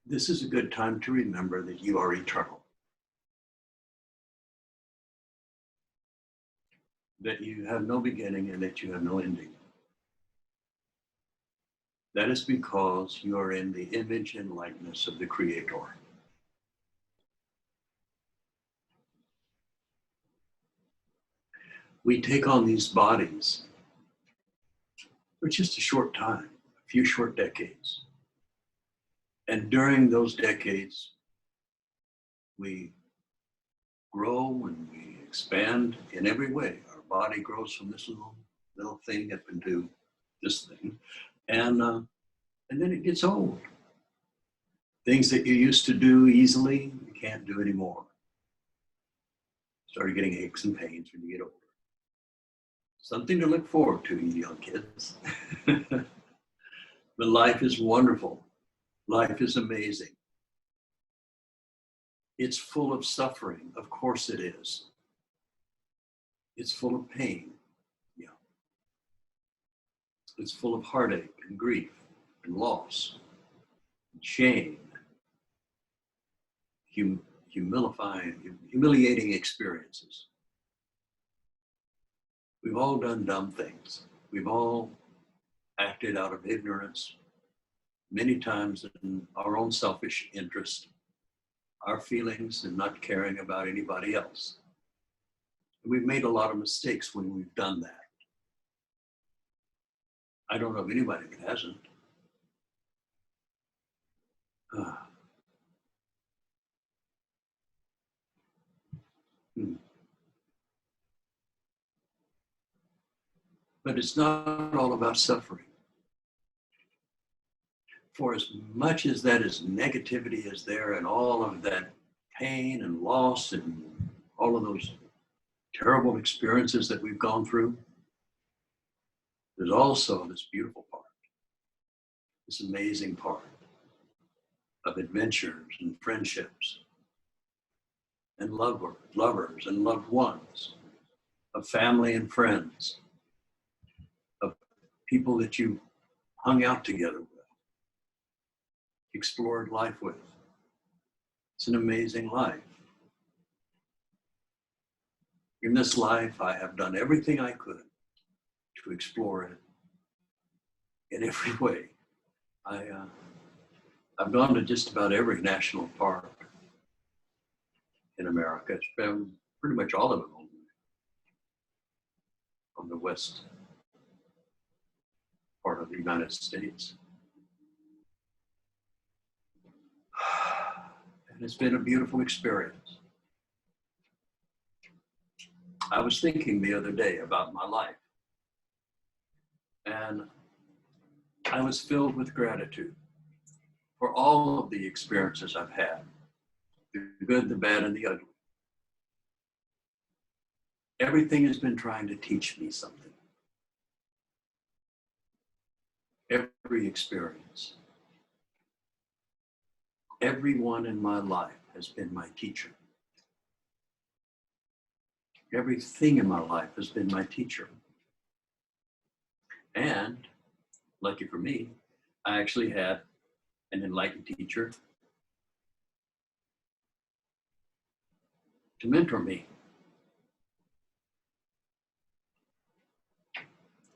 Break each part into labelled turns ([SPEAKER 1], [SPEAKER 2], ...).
[SPEAKER 1] This is a good time to remember that you are eternal, that you have no beginning and that you have no ending. That is because you are in the image and likeness of the Creator. We take on these bodies for just a short time, a few short decades. And during those decades, we grow and we expand in every way. Our body grows from this little thing up into this thing. And then it gets old. Things that you used to do easily, you can't do anymore. Started getting aches and pains when you get older. Something to look forward to, you young kids. But life is wonderful. Life is amazing. It's full of suffering. Of course it is. It's full of pain. Yeah. It's full of heartache and grief and loss and shame, humiliating experiences. We've all done dumb things. We've all acted out of ignorance, many times in our own selfish interest, our feelings, and not caring about anybody else. And we've made a lot of mistakes when we've done that. I don't know of anybody that hasn't. But it's not all about suffering. For as much as that is negativity is there and all of that pain and loss and all of those terrible experiences that we've gone through, there's also this beautiful part, this amazing part of adventures and friendships and lovers and loved ones, of family and friends, of people that you hung out together with, explored life with. It's an amazing life. In this life, I have done everything I could to explore it in every way. I've gone to just about every national park in America. It's been pretty much all of them on the west part of the United States. And it's been a beautiful experience. I was thinking the other day about my life, and I was filled with gratitude for all of the experiences I've had, the good, the bad, and the ugly. Everything has been trying to teach me something. Every experience. Everyone in my life has been my teacher. Everything in my life has been my teacher. And, lucky for me, I actually had an enlightened teacher to mentor me.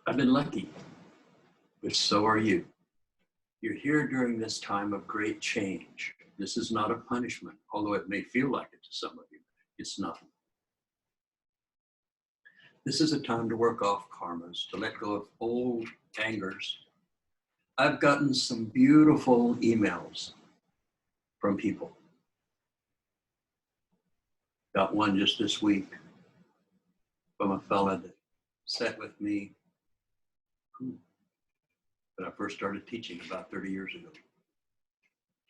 [SPEAKER 1] I've been lucky, but so are you. You're here during this time of great change. This is not a punishment, although it may feel like it to some of you. It's not. This is a time to work off karmas, to let go of old angers. I've gotten some beautiful emails from people. Got one just this week from a fella that sat with me when I first started teaching about 30 years ago.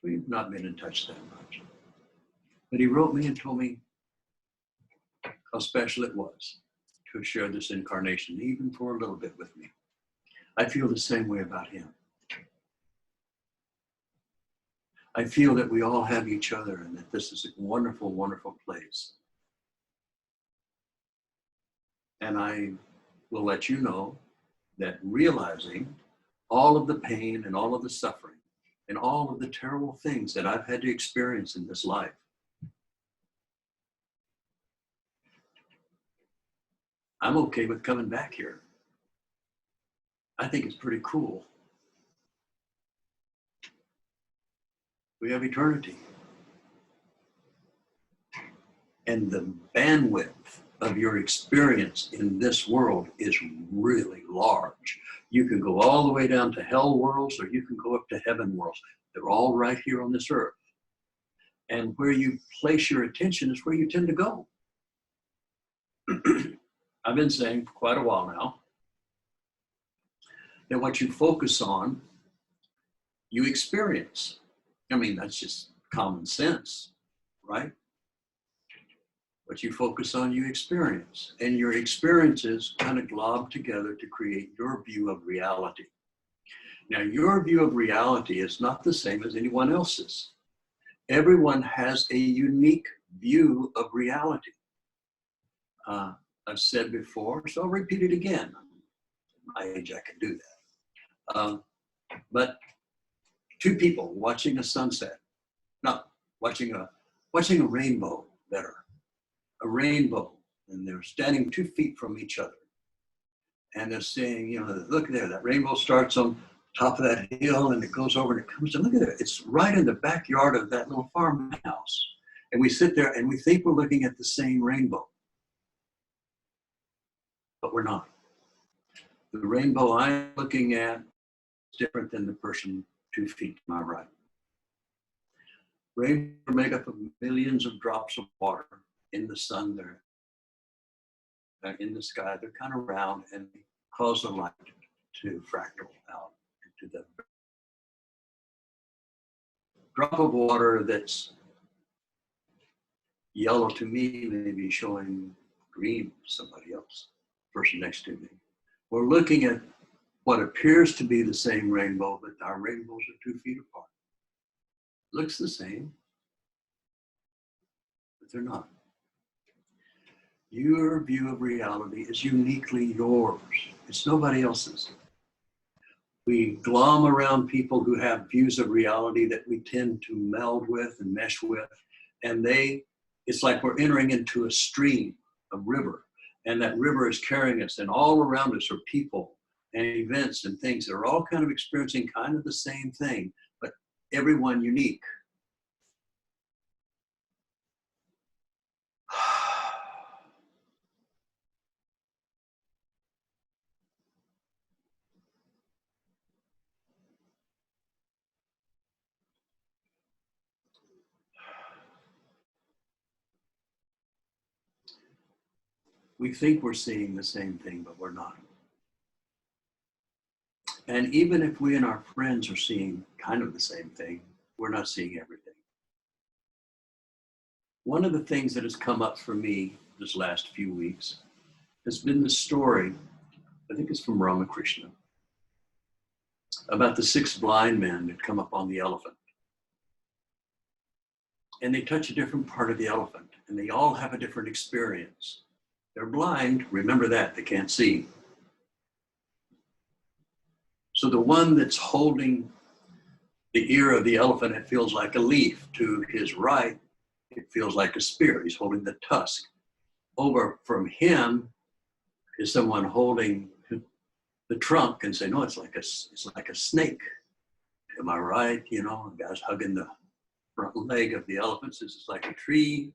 [SPEAKER 1] We've not been in touch that much. But he wrote me and told me how special it was to share this incarnation, even for a little bit with me. I feel the same way about him. I feel that we all have each other and that this is a wonderful, wonderful place. And I will let you know that realizing all of the pain and all of the suffering and all of the terrible things that I've had to experience in this life. I'm okay with coming back here. I think it's pretty cool. We have eternity. And the bandwidth of your experience in this world is really large. You can go all the way down to hell worlds, or you can go up to heaven worlds. They're all right here on this earth. And where you place your attention is where you tend to go. I've been saying for quite a while now that what you focus on, you experience. I mean, that's just common sense, right? What you focus on, you experience. And your experiences kind of glob together to create your view of reality. Now, your view of reality is not the same as anyone else's. Everyone has a unique view of reality. I've said before, so I'll repeat it again. At my age, I can do that. But two people watching a sunset, not watching a rainbow, better. A rainbow, and they're standing 2 feet from each other. And they're saying, you know, look there, that rainbow starts on top of that hill and it goes over and it comes and look at it. It's right in the backyard of that little farmhouse. And we sit there and we think we're looking at the same rainbow. But we're not. The rainbow I'm looking at is different than the person 2 feet to my right. Rainbows are made up of millions of drops of water in the sun. They're in the sky. They're kind of round and they cause the light to fractal out into the drop of water that's yellow to me may be showing green to somebody else, person next to me. We're looking at what appears to be the same rainbow, but our rainbows are 2 feet apart. Looks the same, but they're not. Your view of reality is uniquely yours. It's nobody else's. We glom around people who have views of reality that we tend to meld with and mesh with, and it's like we're entering into a stream, a river, and that river is carrying us, and all around us are people and events and things that are all kind of experiencing kind of the same thing, but everyone unique. We think we're seeing the same thing, but we're not. And even if we and our friends are seeing kind of the same thing, we're not seeing everything. One of the things that has come up for me this last few weeks has been the story, I think it's from Ramakrishna, about the 6 blind men that come up on the elephant. And they touch a different part of the elephant, and they all have a different experience. They're blind, remember that, they can't see. So the one that's holding the ear of the elephant, it feels like a leaf. To his right, it feels like a spear. He's holding the tusk. Over from him is someone holding the trunk and saying, no, it's like a snake. Am I right? You know, the guy's hugging the front leg of the elephant. This is like a tree.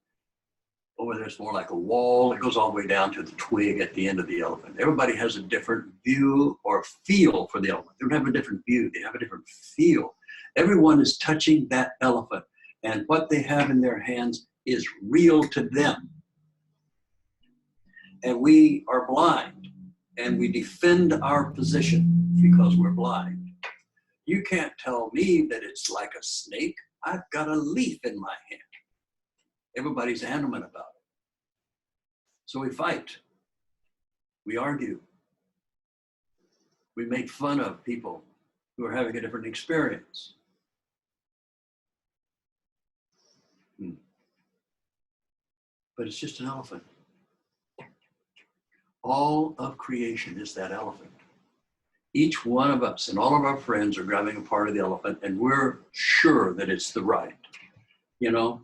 [SPEAKER 1] Over there's more like a wall. It goes all the way down to the twig at the end of the elephant. Everybody has a different view or feel for the elephant. They don't have a different view. They have a different feel. Everyone is touching that elephant, and what they have in their hands is real to them. And we are blind, and we defend our position because we're blind. You can't tell me that it's like a snake. I've got a leaf in my hand. Everybody's adamant about it. So we fight. We argue. We make fun of people who are having a different experience. But it's just an elephant. All of creation is that elephant. Each one of us and all of our friends are grabbing a part of the elephant, and we're sure that it's the right. You know,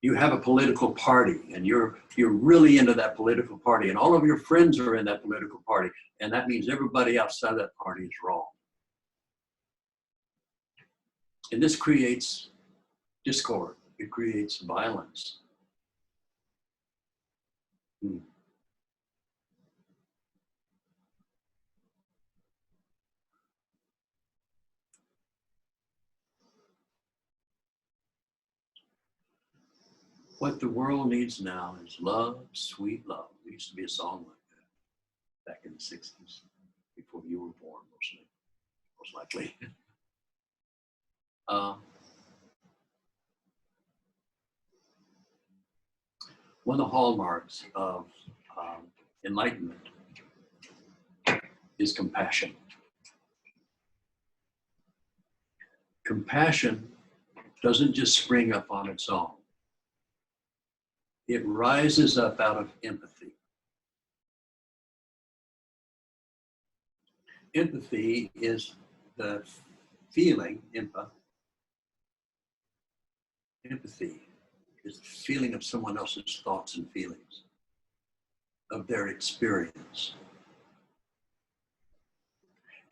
[SPEAKER 1] you have a political party, and you're really into that political party, and all of your friends are in that political party, and that means everybody outside that party is wrong. And this creates discord. It creates violence. What the world needs now is love, sweet love. There used to be a song like that back in the 60s, before you were born, most likely. One of the hallmarks of enlightenment is compassion. Compassion doesn't just spring up on its own. It rises up out of empathy. Empathy is the feeling, empathy is the feeling of someone else's thoughts and feelings, of their experience.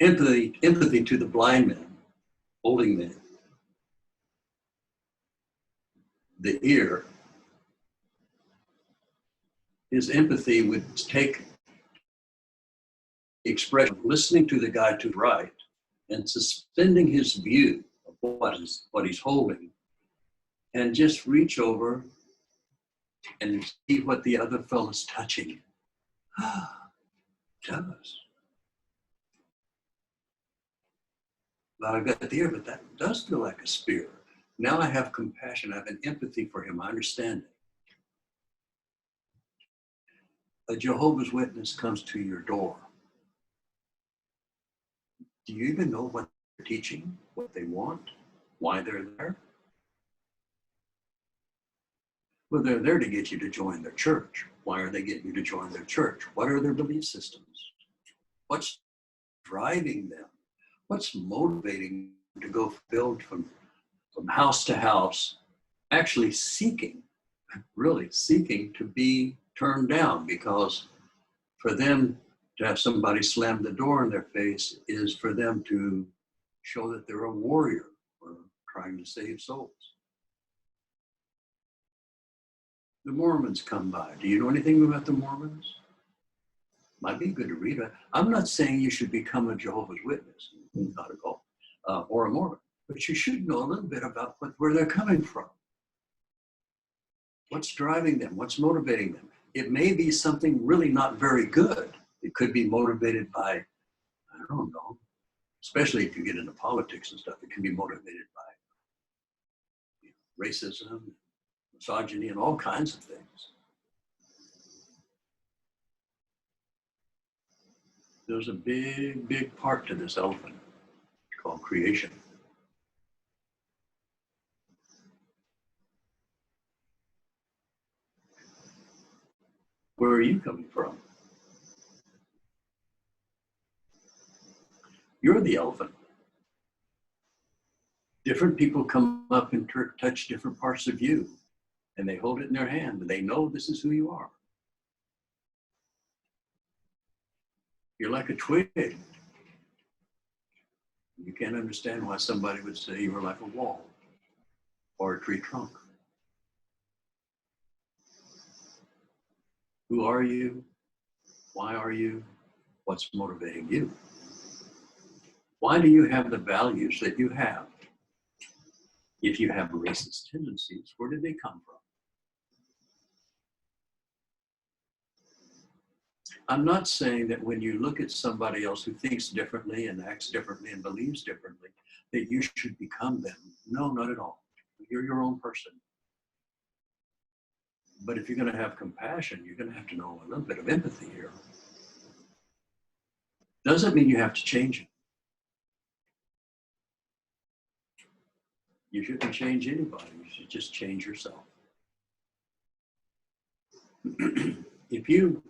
[SPEAKER 1] Empathy to the blind man, holding the ear, his empathy would take the expression of listening to the guy to the right and suspending his view of what he's holding, and just reach over and see what the other fellow's touching. Does. But I've got the ear, but that does feel like a spear. Now I have compassion, I have an empathy for him, I understand it. A Jehovah's Witness comes to your door. Do you even know what they're teaching, what they want, why they're there? Well, they're there to get you to join their church. Why are they getting you to join their church? What are their belief systems? What's driving them? What's motivating them to go build from house to house, actually really seeking to be turned down, because for them to have somebody slam the door in their face is for them to show that they're a warrior or trying to save souls. The Mormons come by. Do you know anything about the Mormons? Might be good to read it. I'm not saying you should become a Jehovah's Witness, not at all, or a Mormon, but you should know a little bit about where they're coming from. What's driving them? What's motivating them? It may be something really not very good. It could be motivated by, I don't know, especially if you get into politics and stuff, it can be motivated by racism, misogyny, and all kinds of things. There's a big, big part to this elephant called creation. Where are you coming from? You're the elephant. Different people come up and touch different parts of you, and they hold it in their hand, and they know this is who you are. You're like a twig. You can't understand why somebody would say you were like a wall or a tree trunk. Who are you? Why are you? What's motivating you? Why do you have the values that you have? If you have racist tendencies, where did they come from? I'm not saying that when you look at somebody else who thinks differently and acts differently and believes differently, that you should become them. No, not at all. You're your own person. But if you're going to have compassion, you're going to have to know a little bit of empathy here. Doesn't mean you have to change it. You shouldn't change anybody. You should just change yourself. If you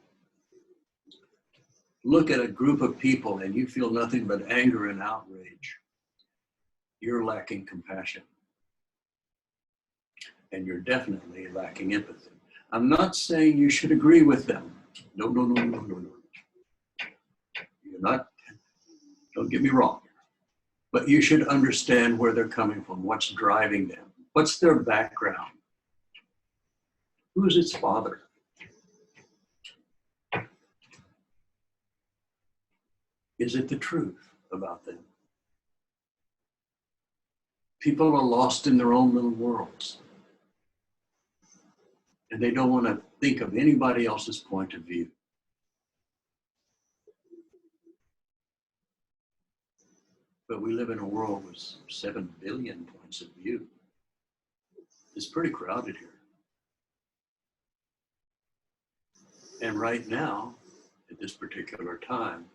[SPEAKER 1] look at a group of people and you feel nothing but anger and outrage, you're lacking compassion. And you're definitely lacking empathy. I'm not saying you should agree with them. No, no, no, no, no, no. You're not, don't get me wrong. But you should understand where they're coming from, what's driving them, what's their background, who's its father. Is it the truth about them? People are lost in their own little worlds. And they don't want to think of anybody else's point of view. But we live in a world with 7 billion points of view. It's pretty crowded here. And right now, at this particular time,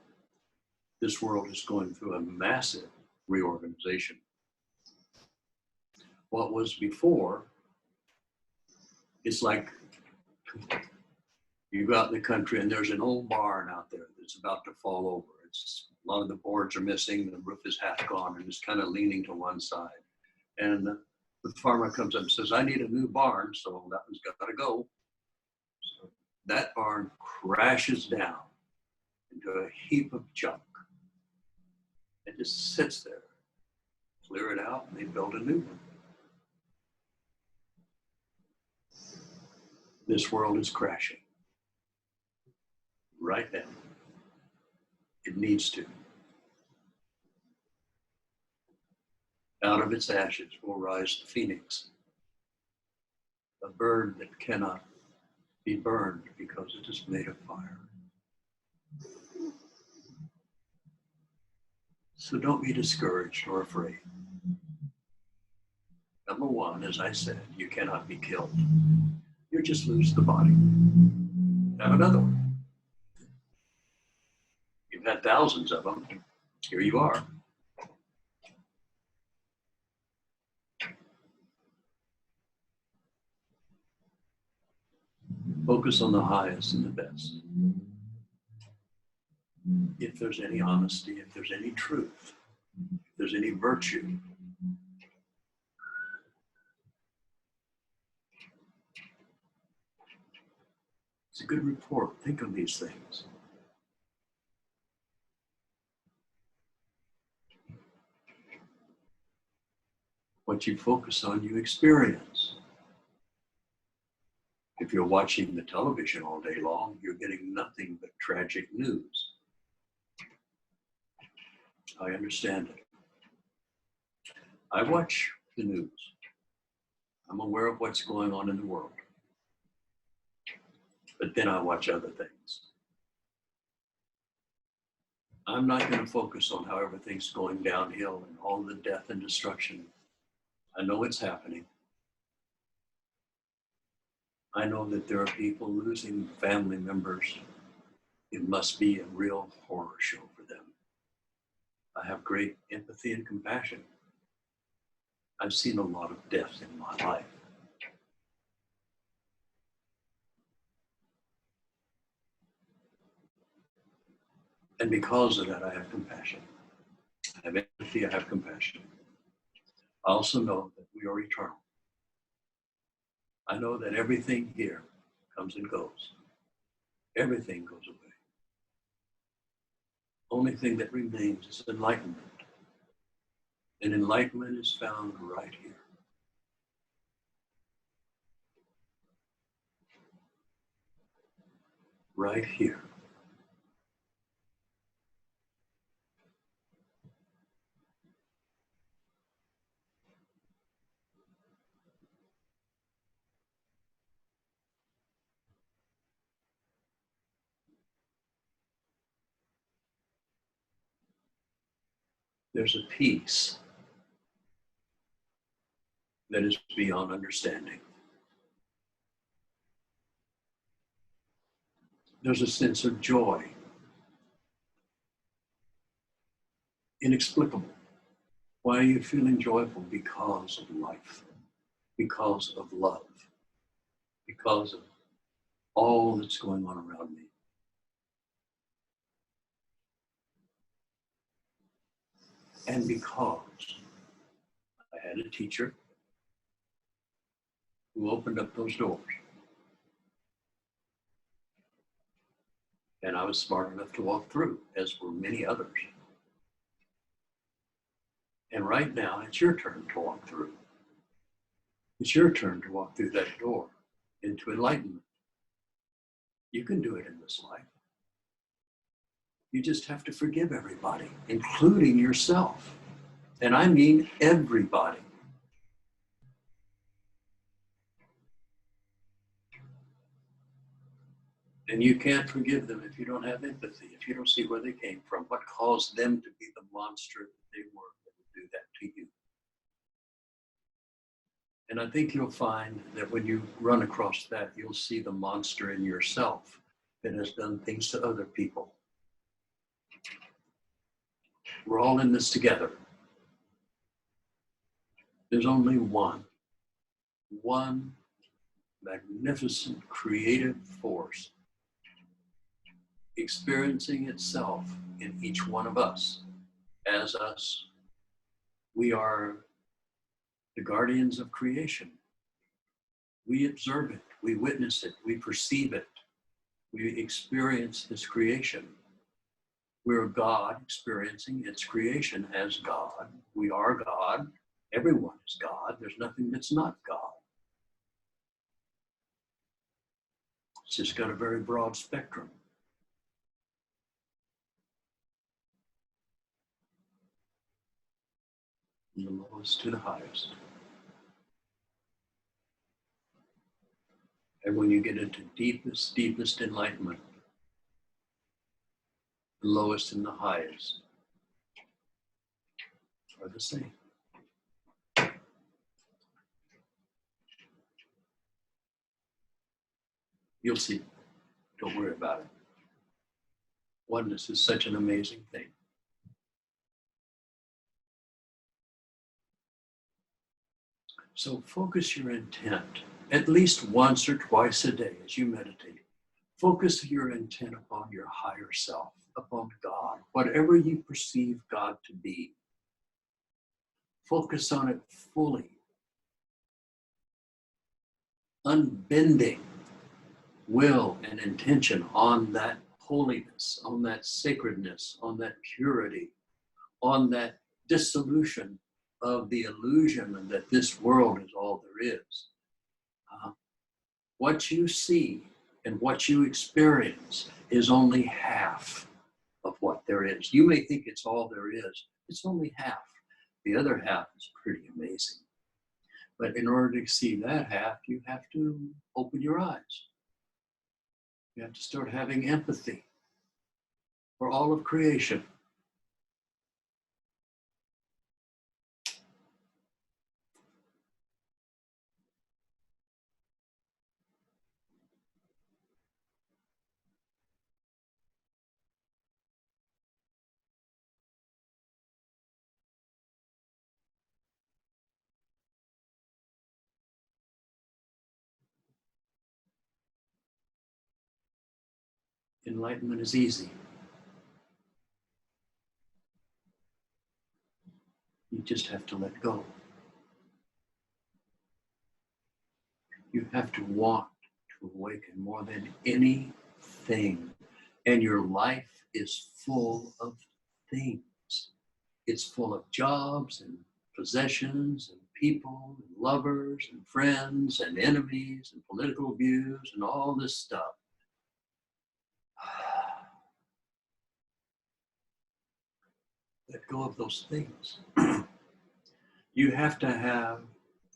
[SPEAKER 1] this world is going through a massive reorganization. What was before, it's like you go out in the country and there's an old barn out there that's about to fall over. A lot of the boards are missing, the roof is half gone, and it's kind of leaning to one side. And the farmer comes up and says, I need a new barn, so that one's got to go. So that barn crashes down into a heap of junk. It just sits there. Clear it out, and they build a new one. This world is crashing right now. It needs to. Out of its ashes will rise the phoenix, a bird that cannot be burned because it is made of fire. So don't be discouraged or afraid. Number one, as I said, you cannot be killed. You just lose the body. Have another one. You've had thousands of them. Here you are. Focus on the highest and the best. If there's any honesty, if there's any truth, if there's any virtue, it's a good report. Think of these things. What you focus on, you experience. If you're watching the television all day long, you're getting nothing but tragic news. I understand it. I watch the news. I'm aware of what's going on in the world. But then I watch other things. I'm not going to focus on how everything's going downhill and all the death and destruction. I know it's happening. I know that there are people losing family members. It must be a real horror show for them. I have great empathy and compassion. I've seen a lot of death in my life. And because of that, I have compassion. I have empathy, I have compassion. I also know that we are eternal. I know that everything here comes and goes. Everything goes away. Only thing that remains is enlightenment. And enlightenment is found right here. Right here. There's a peace that is beyond understanding. There's a sense of joy, inexplicable. Why are you feeling joyful? Because of life, because of love, because of all that's going on around me. And because I had a teacher who opened up those doors, and I was smart enough to walk through, as were many others. And right now, it's your turn to walk through. It's your turn to walk through that door into enlightenment. You can do it in this life. You just have to forgive everybody, including yourself. And I mean everybody. And you can't forgive them if you don't have empathy, if you don't see where they came from, what caused them to be the monster that they were that would do that to you. And I think you'll find that when you run across that, you'll see the monster in yourself that has done things to other people. We're all in this together. There's only one magnificent creative force experiencing itself in each one of us. As us, we are the guardians of creation. We observe it, we witness it, we perceive it, we experience this creation. We're God experiencing its creation as God. We are God. Everyone is God. There's nothing that's not God. It's just got a very broad spectrum. From the lowest to the highest. And when you get into deepest enlightenment, the lowest and the highest are the same. You'll see. Don't worry about it. Oneness is such an amazing thing. So focus your intent at least once or twice a day as you meditate. Focus your intent upon your higher self, upon God, whatever you perceive God to be. Focus on it fully. Unbending will and intention on that holiness, on that sacredness, on that purity, on that dissolution of the illusion that this world is all there is. What you see and what you experience is only half of what there is. You may think it's all there is. It's only half. The other half is pretty amazing. But in order to see that half, you have to open your eyes. You have to start having empathy for all of creation. Enlightenment is easy. You just have to let go. You have to want to awaken more than anything. And your life is full of things. It's full of jobs and possessions and people and lovers and friends and enemies and political views and all this stuff. Let go of those things. You have to have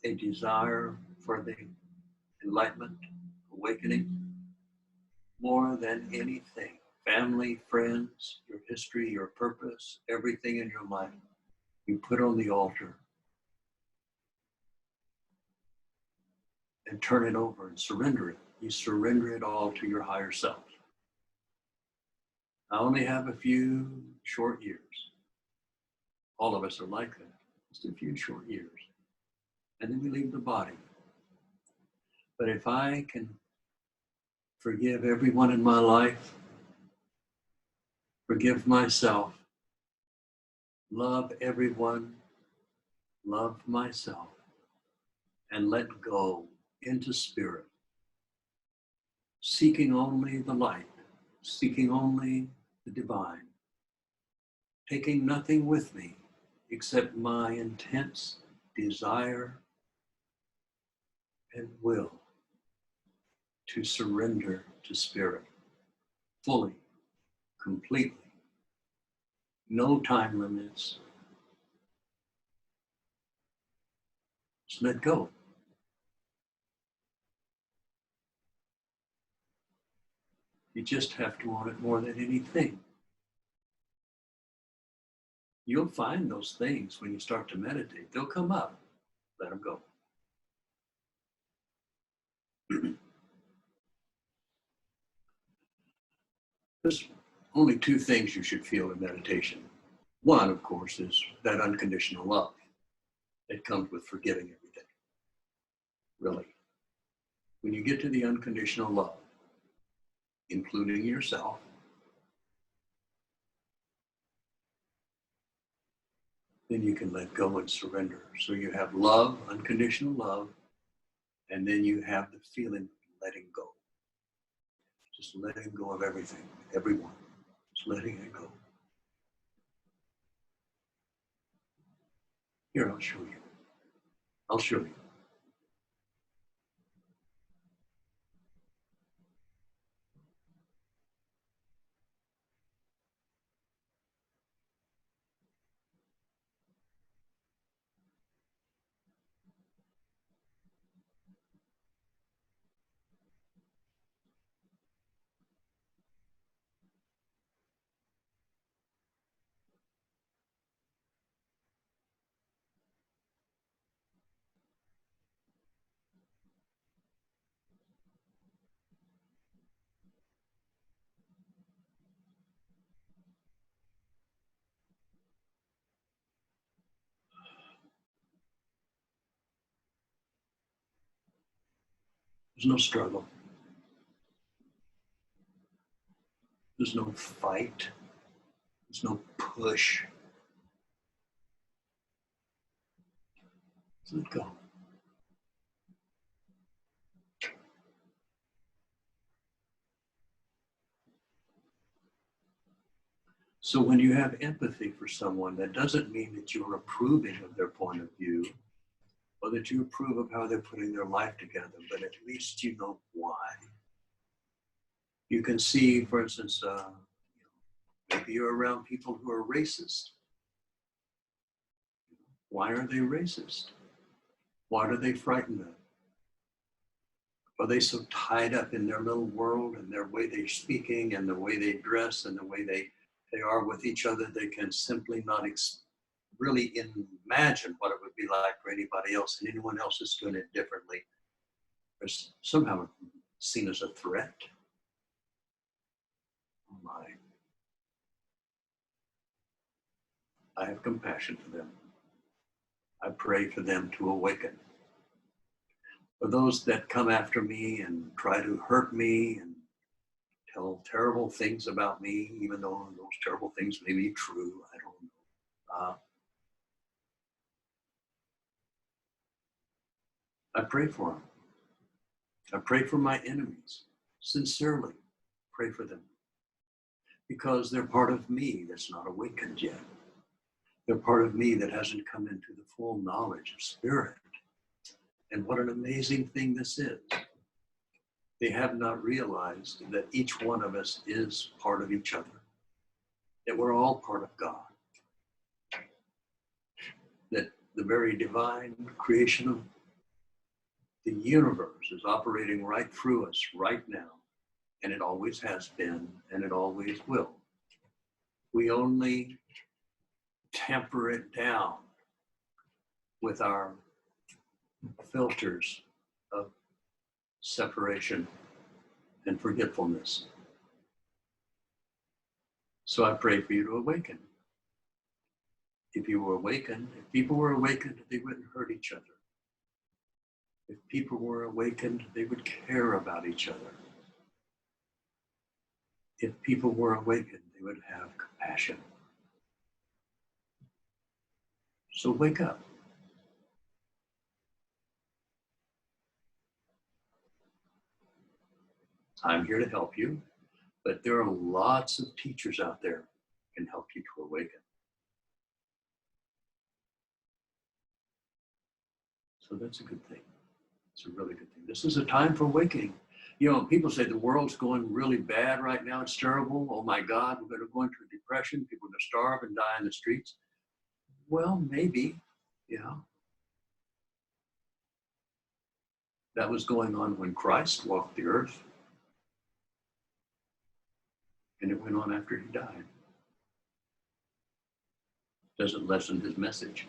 [SPEAKER 1] a desire for the enlightenment, awakening, more than anything. Family, friends, your history, your purpose, everything in your life, you put on the altar and turn it over and surrender it. You surrender it all to your higher self. I only have a few short years. All of us are like that. Just a few short years. And then we leave the body. But if I can forgive everyone in my life, forgive myself, love everyone, love myself, and let go into spirit, seeking only the light, seeking only the divine, taking nothing with me except my intense desire and will to surrender to spirit fully, completely. No time limits. Just let go. You just have to want it more than anything. You'll find those things when you start to meditate. They'll come up. Let them go. There's only two things you should feel in meditation. One, of course, is that unconditional love. It comes with forgiving everything. Really. When you get to the unconditional love, including yourself, then you can let go and surrender. So you have love, unconditional love, and then you have the feeling of letting go. Just letting go of everything, everyone. Just letting it go. Here, I'll show you. I'll show you. There's no struggle. There's no fight. There's no push. Just let go. So when you have empathy for someone, that doesn't mean that you're approving of their point of view or that you approve of how they're putting their life together, but at least you know why. You can see, for instance, maybe you're around people who are racist. Why are they racist? What are they frightened of? Are they so tied up in their little world and their way they're speaking and the way they dress and the way they are with each other, they can simply not really imagine what it would be like for anybody else, and anyone else is doing it differently. They're somehow seen as a threat. Oh my. I have compassion for them. I pray for them to awaken. For those that come after me and try to hurt me and tell terrible things about me, even though those terrible things may be true, I don't know. I pray for them. I pray for my enemies. Sincerely pray for them. Because they're part of me that's not awakened yet. They're part of me that hasn't come into the full knowledge of spirit. And what an amazing thing this is. They have not realized that each one of us is part of each other. That we're all part of God. That the very divine creation of the universe is operating right through us right now. And it always has been, and it always will. We only temper it down with our filters of separation and forgetfulness. So I pray for you to awaken. If you were awakened, if people were awakened, they wouldn't hurt each other. If people were awakened, they would care about each other. If people were awakened, they would have compassion. So wake up. I'm here to help you, but there are lots of teachers out there who can help you to awaken. So that's a good thing. It's a really good thing. This is a time for awakening. You know, people say the world's going really bad right now. It's terrible. Oh my God, we're going to go into a depression. People are going to starve and die in the streets. Well, maybe, yeah. That was going on when Christ walked the earth. And it went on after he died. Doesn't lessen his message.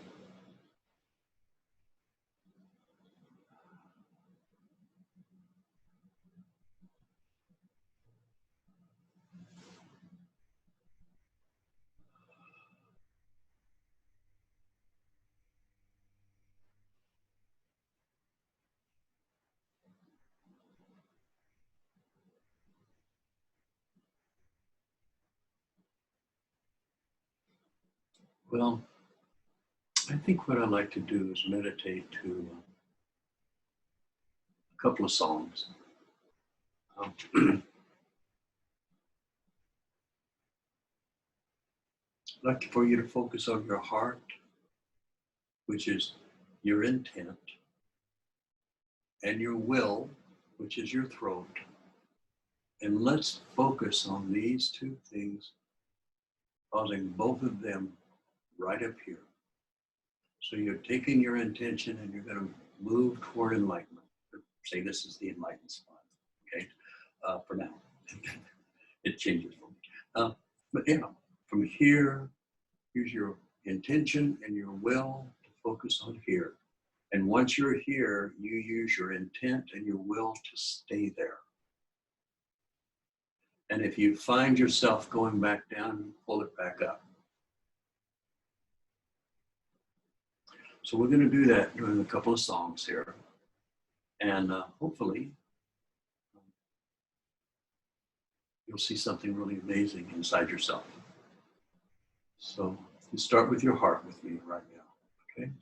[SPEAKER 1] Well, I think what I like to do is meditate to a couple of songs. I'd like for you to focus on your heart, which is your intent, and your will, which is your throat. And let's focus on these two things, causing both of them right up here. So you're taking your intention and you're going to move toward enlightenment. Say this is the enlightened spot, okay? For now. It changes for me. But yeah, from here, here's your intention and your will to focus on here. And once you're here, you use your intent and your will to stay there. And if you find yourself going back down, pull it back up. So we're going to do that during a couple of songs here. And hopefully, you'll see something really amazing inside yourself. So you start with your heart with me right now, okay?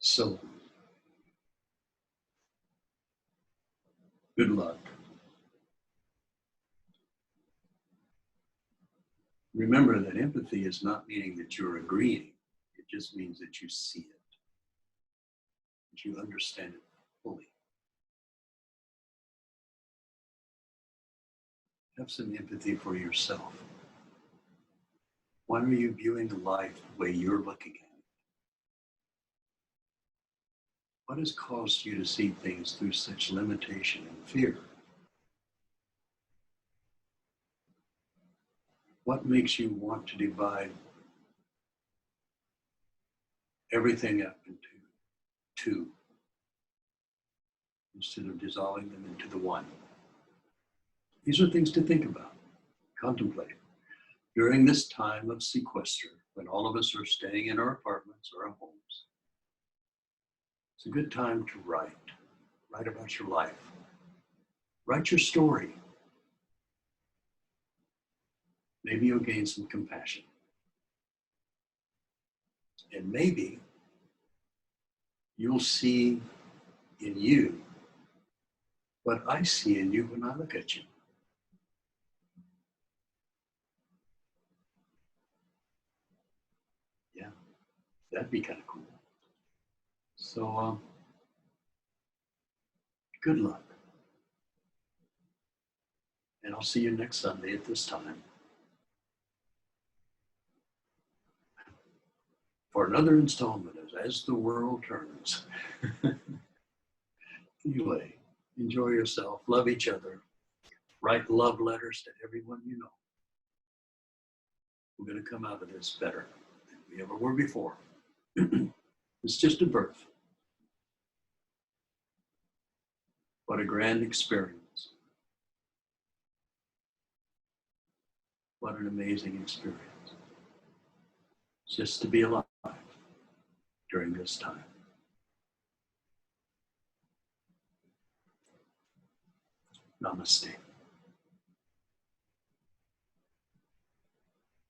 [SPEAKER 1] So, good luck. Remember that empathy is not meaning that you're agreeing. It just means that you see it, that you understand it fully. Have some empathy for yourself. Why are you viewing life the way you're looking at it? What has caused you to see things through such limitation and fear? What makes you want to divide everything up into two instead of dissolving them into the one? These are things to think about, contemplate. During this time of sequester, when all of us are staying in our apartments or our homes, it's a good time to write about your life. Write your story. Maybe you'll gain some compassion. And maybe you'll see in you what I see in you when I look at you. Yeah, that'd be kind of cool. So, good luck. And I'll see you next Sunday at this time for another installment of As the World Turns. Anyway, enjoy yourself, love each other, write love letters to everyone you know. We're going to come out of this better than we ever were before. It's just a birth. What a grand experience. What an amazing experience. Just to be alive during this time. Namaste.